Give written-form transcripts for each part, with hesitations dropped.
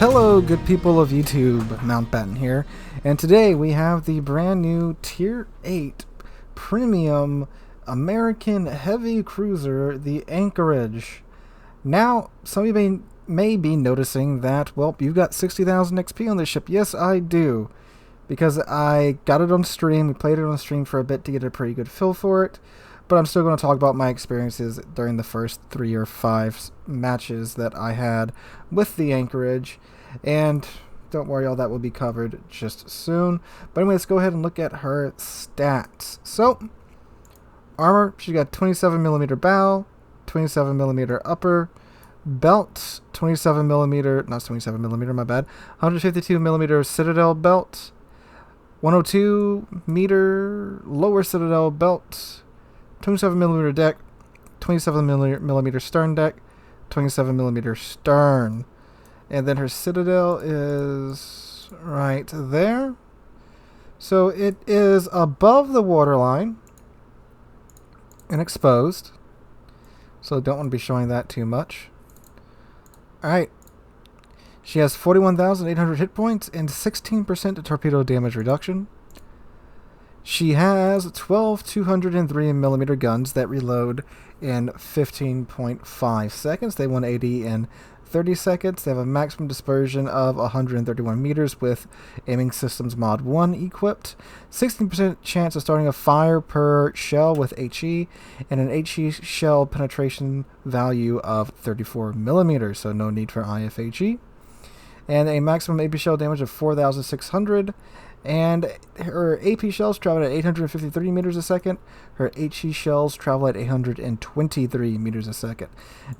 Hello, good people of YouTube, Mountbatten here, and today we have the brand new Tier 8 Premium American Heavy Cruiser, the Anchorage. Now, some of you may be noticing that, well, you've got 60,000 XP on this ship. Yes, I do, because I got it on stream, we played it on stream for a bit to get a pretty good feel for it, but I'm still going to talk about my experiences during the first 3 or 5 matches that I had with the Anchorage. And don't worry, all that will be covered just soon. But anyway, let's go ahead and look at her stats. So, armor, she got 27mm bow, 27mm upper, belt, 27mm, not 27mm, my bad, 152mm citadel belt, 102 lower citadel belt, 27mm deck, 27mm stern deck, 27mm stern. And then her citadel is right there. So it is above the waterline and exposed. So don't want to be showing that too much. Alright. She has 41,800 hit points and 16% torpedo damage reduction. She has 12 203mm guns that reload in 15.5 seconds. They 180 in 30 seconds. They have a maximum dispersion of 131 meters with Aiming Systems Mod 1 equipped. 16% chance of starting a fire per shell with HE, and an HE shell penetration value of 34mm, so no need for IFHE. And a maximum AP shell damage of 4,600. And her AP shells travel at 853 meters a second. Her HE shells travel at 823 meters a second.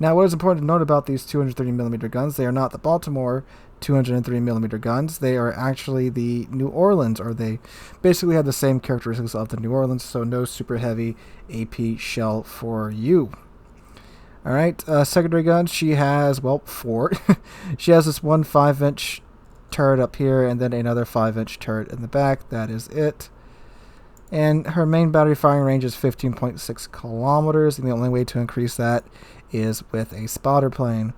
Now, what is important to note about these 230mm guns, they are not the Baltimore 203mm guns. They are actually the New Orleans, or they basically have the same characteristics of the New Orleans, so no super heavy AP shell for you. Alright, secondary guns, she has, well, 4. She has this one 5-inch turret up here, and then another 5-inch turret in the back. That is it. And her main battery firing range is 15.6 kilometers, and the only way to increase that is with a spotter plane.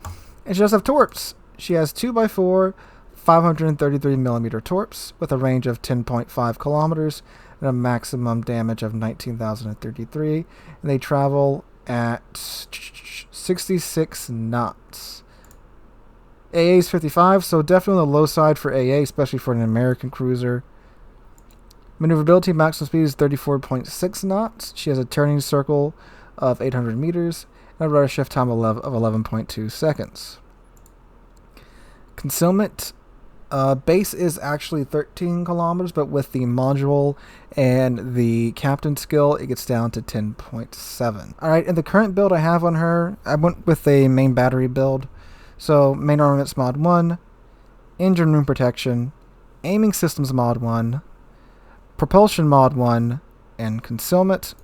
And she does have torps. She has 2x4 533mm torps with a range of 10.5 kilometers and a maximum damage of 19,033, and they travel at 66 knots. AA is 55, so definitely on the low side for AA, especially for an American cruiser. Maneuverability maximum speed is 34.6 knots. She has a turning circle of 800 meters and a rudder shift time of 11.2 seconds. Concealment base is actually 13 kilometers, but with the module and the captain skill, it gets down to 10.7. Alright, and the current build I have on her, I went with a main battery build. So, main armaments mod 1, engine room protection, aiming systems mod 1, propulsion mod 1, and concealment.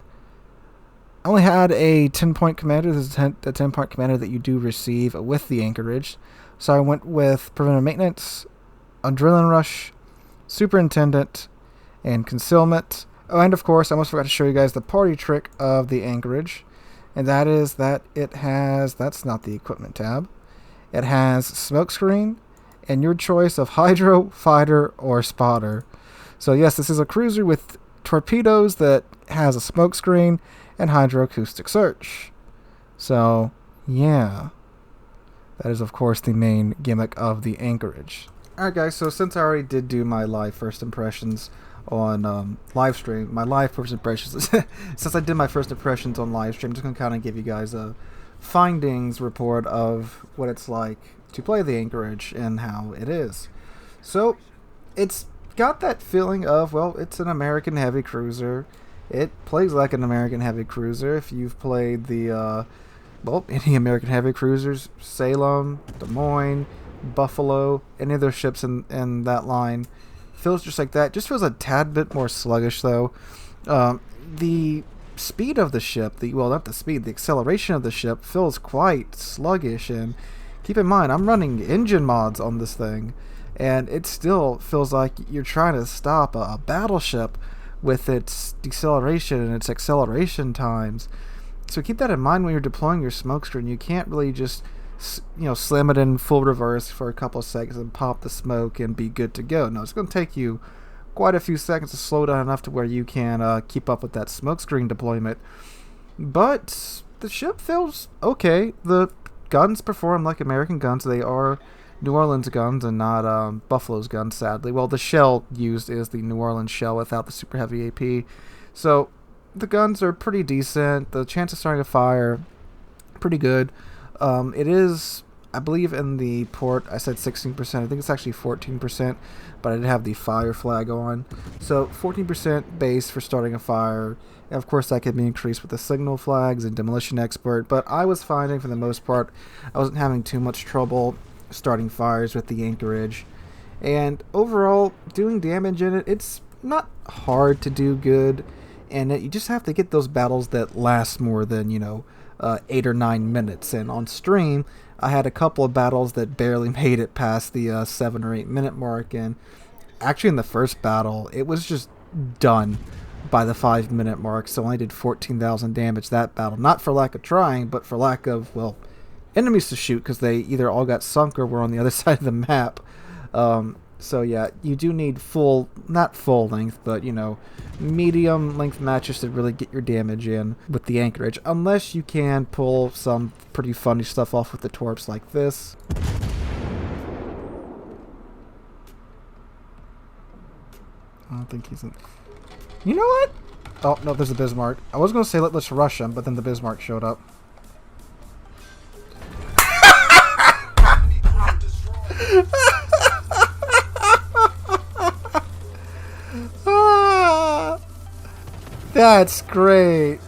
I only had a 10-point commander. This is a 10-point commander that you do receive with the Anchorage. So I went with preventive maintenance, adrenaline rush, superintendent, and concealment. Oh, and of course, I almost forgot to show you guys the party trick of the Anchorage. And that is that it has, that's not the equipment tab. It has smokescreen and your choice of hydro, fighter, or spotter. So yes, this is a cruiser with torpedoes that has a smokescreen and hydroacoustic search. So yeah, that is of course the main gimmick of the Anchorage. Alright guys, so since I already did do my live first impressions on live stream, since I did my first impressions on live stream, I'm just going to kind of give you guys a findings report of what it's like to play the Anchorage and how it is. So it's got that feeling of, well, it's an American heavy cruiser. It plays like an American heavy cruiser. If you've played the any American heavy cruisers, Salem, Des Moines, Buffalo, any of those ships in that line, feels just like that. Just feels a tad bit more sluggish though. The speed of the ship, the acceleration of the ship feels quite sluggish, and keep in mind I'm running engine mods on this thing, and it still feels like you're trying to stop a battleship with its deceleration and its acceleration times. So keep that in mind when you're deploying your smokescreen. You can't really just slam it in full reverse for a couple of seconds and pop the smoke and be good to go. No, it's going to take you quite a few seconds to slow down enough to where you can keep up with that smoke screen deployment. But the ship feels okay. The guns perform like American guns. They are New Orleans guns and not Buffalo's guns, sadly. Well, the shell used is the New Orleans shell without the super heavy AP. So the guns are pretty decent. The chance of starting a fire, pretty good. It is, I believe in the port, I said 16%. I think it's actually 14%, but I did have the fire flag on. So 14% base for starting a fire. And of course, that could be increased with the signal flags and demolition expert, but I was finding for the most part, I wasn't having too much trouble starting fires with the Anchorage. And overall, doing damage in it, it's not hard to do good, and you just have to get those battles that last more than, 8 or 9 minutes. And on stream, I had a couple of battles that barely made it past the 7 or 8 minute mark, and actually in the first battle, it was just done by the 5 minute mark, so I only did 14,000 damage that battle. Not for lack of trying, but for lack of, enemies to shoot, because they either all got sunk or were on the other side of the map. So yeah, you do need not full length, but medium length matches to really get your damage in with the Anchorage, unless you can pull some pretty funny stuff off with the torps like this. I don't think he's in. You know what? Oh, no, there's a Bismarck. I was going to say let's rush him, but then the Bismarck showed up. That's great.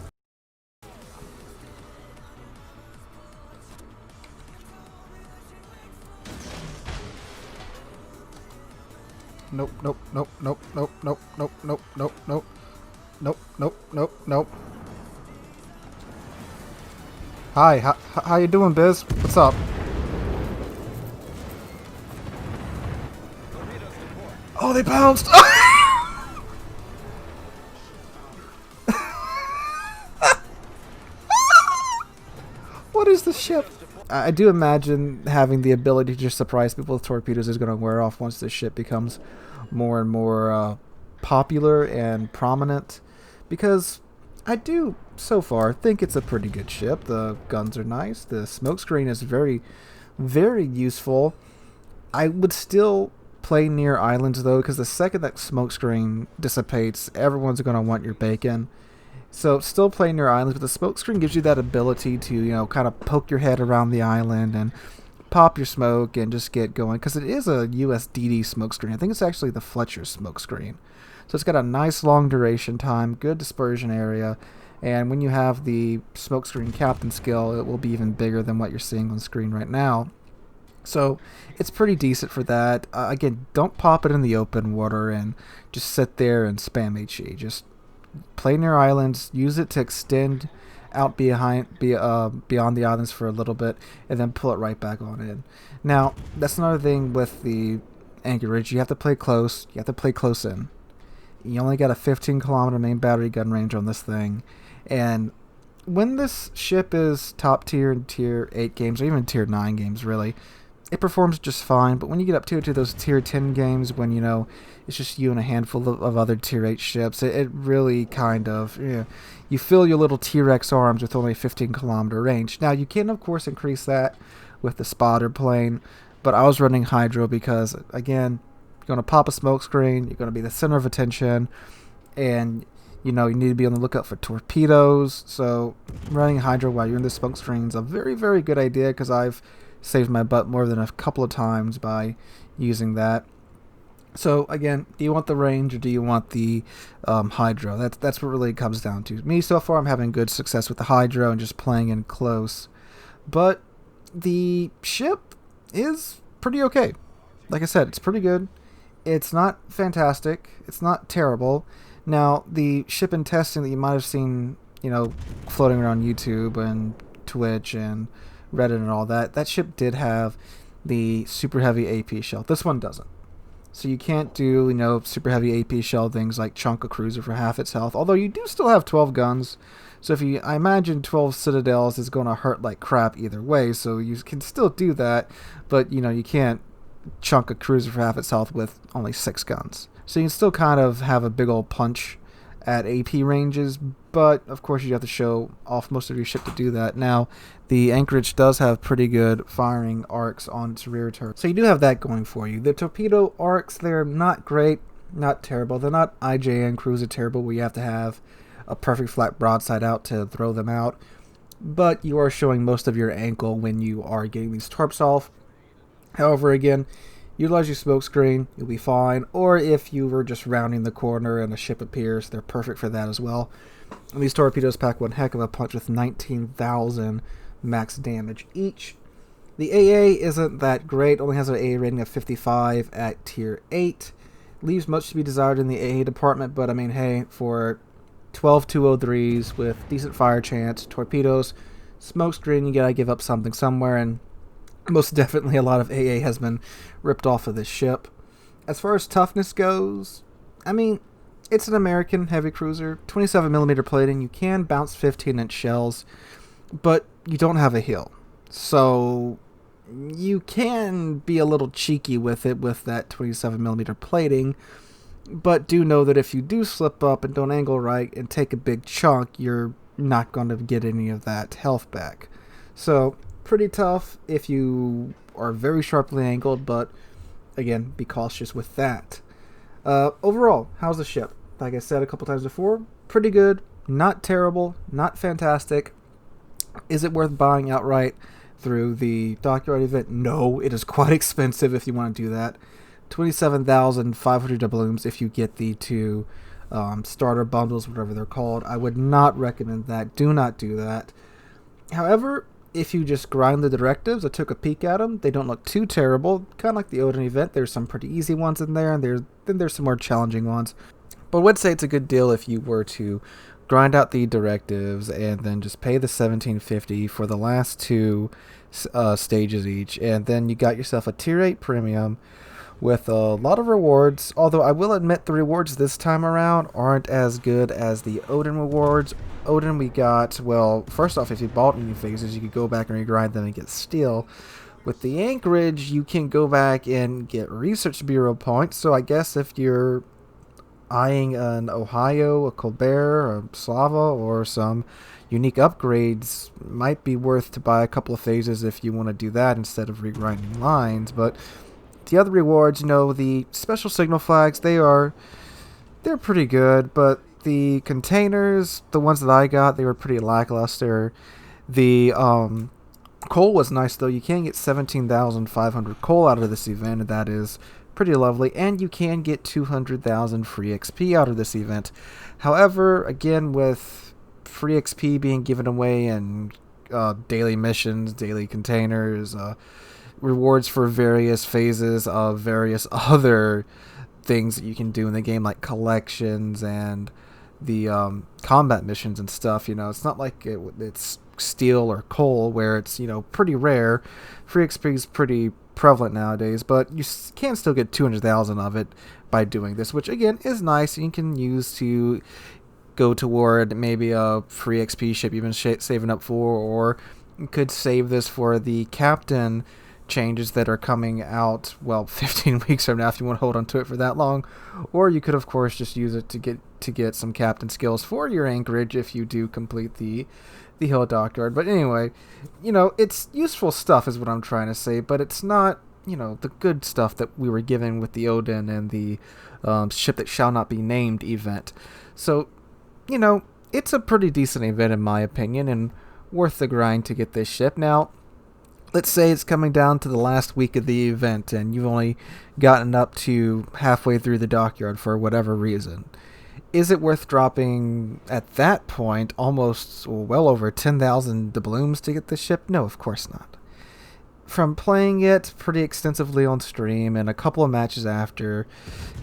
Nope, nope, nope, nope, nope, nope, nope, nope, nope, nope. Nope, nope, nope, nope. Hi, how you doing, Biz? What's up? Oh, they bounced! What is the ship? I do imagine having the ability to just surprise people with torpedoes is going to wear off once this ship becomes more and more popular and prominent, because I do so far think it's a pretty good ship. The guns are nice. The smokescreen is very, very useful. I would still play near islands though, because the second that smokescreen dissipates, everyone's going to want your bacon. So still play near islands, but the smokescreen gives you that ability to, kind of poke your head around the island and pop your smoke and just get going, because it is a USDD smokescreen. I think it's actually the Fletcher smokescreen. So it's got a nice long duration time, good dispersion area, and when you have the smokescreen captain skill, it will be even bigger than what you're seeing on screen right now. So it's pretty decent for that. Again, don't pop it in the open water and just sit there and spam HE. Just play near islands, use it to extend out beyond the islands for a little bit, and then pull it right back on in. Now, that's another thing with the Anchorage. You have to play close. You have to play close in. You only got a 15-kilometer main battery gun range on this thing, and when this ship is top tier in tier 8 games, or even tier 9 games, really, it performs just fine. But when you get up to those tier 10 games, when it's just you and a handful of other tier 8 ships, it really kind of, you fill your little T-Rex arms with only a 15-kilometer range. Now, you can, of course, increase that with the spotter plane, but I was running Hydro because, again, you're going to pop a smoke screen, you're going to be the center of attention, and, you need to be on the lookout for torpedoes. So running Hydro while you're in the smoke screen is a very, very good idea, because I've saved my butt more than a couple of times by using that. So again, do you want the range or do you want the Hydro? That's what really comes down to. Me, so far, I'm having good success with the Hydro and just playing in close. But the ship is pretty okay. Like I said, it's pretty good. It's not fantastic. It's not terrible. Now, the ship in testing that you might have seen, floating around YouTube and Twitch and Reddit and all that, that ship did have the super heavy AP shell. This one doesn't. So you can't do, super heavy AP shell things like chunk a cruiser for half its health, although you do still have 12 guns. So I imagine 12 citadels is going to hurt like crap either way, so you can still do that, but you can't chunk a cruiser for half its health with only 6 guns. So you can still kind of have a big old punch at AP ranges, but of course you have to show off most of your ship to do that. Now, the Anchorage does have pretty good firing arcs on its rear turret, so you do have that going for you. The Torpedo Arcs, they're not great, not terrible. They're not IJN cruiser terrible where you have to have a perfect flat broadside out to throw them out, but you are showing most of your ankle when you are getting these torps off. However, again, utilize your smoke screen, you'll be fine. Or if you were just rounding the corner and a ship appears, they're perfect for that as well. And these torpedoes pack one heck of a punch with 19,000 max damage each. The AA isn't that great, only has an AA rating of 55 at tier 8. Leaves much to be desired in the AA department, but I mean, hey, for 12 203s with decent fire chance, torpedoes, smoke screen, you gotta give up something somewhere, and most definitely a lot of AA has been ripped off of this ship. As far as toughness goes, I mean, it's an American heavy cruiser, 27mm plating, you can bounce 15-inch shells, but you don't have a hill. So you can be a little cheeky with it with that 27mm plating, but do know that if you do slip up and don't angle right and take a big chunk, you're not going to get any of that health back. So pretty tough if you are very sharply angled, but again, be cautious with that. Overall, how's the ship? Like I said a couple times before, pretty good, not terrible, not fantastic. Is it worth buying outright through the dockyard event? No, it is quite expensive if you want to do that. 27,500 doubloons if you get the 2 starter bundles, whatever they're called. I would not recommend that. Do not do that. However, if you just grind the directives, I took a peek at them. They don't look too terrible. Kind of like the Odin event. There's some pretty easy ones in there, and there's some more challenging ones. But I would say it's a good deal if you were to grind out the directives and then just pay the $17.50 for the last 2 stages each, and then you got yourself a tier 8 premium with a lot of rewards, although I will admit the rewards this time around aren't as good as the Odin rewards. Odin we got, well, first off, if you bought any phases, you could go back and regrind them and get steel. With the Anchorage, you can go back and get Research Bureau points, so I guess if you're eyeing an Ohio, a Colbert, a Slava, or some unique upgrades, might be worth to buy a couple of phases if you want to do that instead of regrinding lines. But the other rewards, the special signal flags, they're pretty good, but the containers, the ones that I got, they were pretty lackluster. The coal was nice, though. You can get 17,500 coal out of this event, and that is pretty lovely, and you can get 200,000 free XP out of this event. However, again, with free XP being given away in daily missions, daily containers, rewards for various phases of various other things that you can do in the game, like collections and the combat missions and stuff, it's not like it's steel or coal where it's, pretty rare. Free XP is pretty prevalent nowadays, but you can still get 200,000 of it by doing this, which again is nice. You can use to go toward maybe a free XP ship you've been saving up for, or you could save this for the captain changes that are coming out, 15 weeks from now if you want to hold on to it for that long. Or you could of course just use it to get some captain skills for your Anchorage if you do complete the hill dockyard. But anyway, it's useful stuff is what I'm trying to say, but it's not the good stuff that we were given with the Odin and the ship that shall not be named event. So it's a pretty decent event in my opinion, and worth the grind to get this ship. Now let's say it's coming down to the last week of the event and you've only gotten up to halfway through the dockyard for whatever reason. Is it worth dropping at that point almost well over 10,000 doubloons to get this ship? No, of course not. From playing it pretty extensively on stream and a couple of matches after,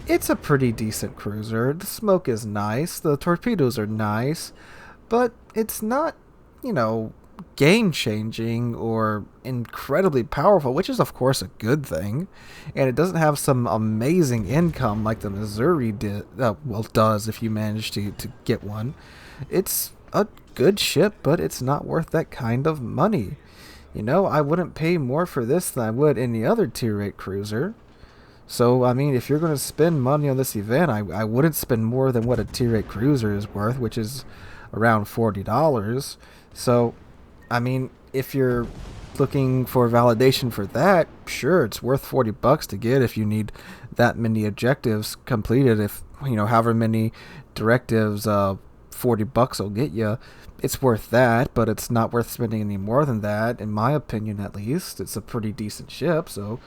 it's a pretty decent cruiser. The smoke is nice, the torpedoes are nice, but it's not, game-changing or incredibly powerful, which is of course a good thing, and it doesn't have some amazing income like the Missouri does if you manage to get one. It's a good ship, but it's not worth that kind of money. You know, I wouldn't pay more for this than I would any other tier 8 cruiser. So, I mean, if you're going to spend money on this event, I wouldn't spend more than what a tier 8 cruiser is worth, which is around $40. So, I mean, if you're looking for validation for that, sure, it's worth $40 to get if you need that many objectives completed. If, you know, however many directives $40 will get you, it's worth that, but it's not worth spending any more than that, in my opinion at least. It's a pretty decent ship, so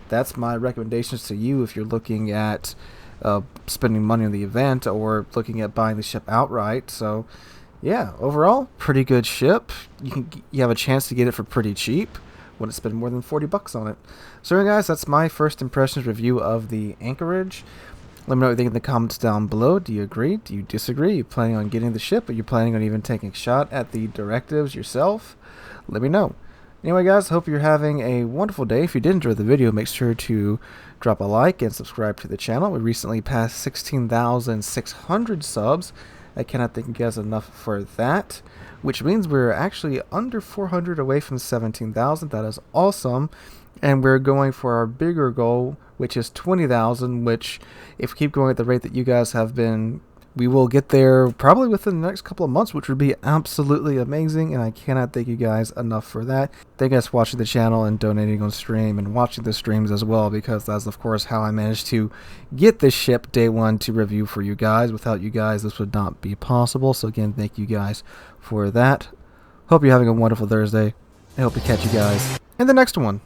that's my recommendations to you if you're looking at spending money on the event or looking at buying the ship outright. So yeah, overall, pretty good ship. You have a chance to get it for pretty cheap. Wouldn't spend more than $40 on it. So guys, that's my first impressions review of the Anchorage. Let me know what you think in the comments down below. Do you agree? Do you disagree? Are you planning on getting the ship? Are you planning on even taking a shot at the directives yourself? Let me know. Anyway, guys, hope you're having a wonderful day. If you did enjoy the video, make sure to drop a like and subscribe to the channel. We recently passed 16,600 subs. I cannot thank you guys enough for that, which means we're actually under 400 away from 17,000. That is awesome. And we're going for our bigger goal, which is 20,000, which if we keep going at the rate that you guys have been, we will get there probably within the next couple of months, which would be absolutely amazing, and I cannot thank you guys enough for that. Thank you guys for watching the channel and donating on stream and watching the streams as well, because that's of course how I managed to get this ship day one to review for you guys. Without you guys, this would not be possible, so again, thank you guys for that. Hope you're having a wonderful Thursday. I hope to catch you guys in the next one.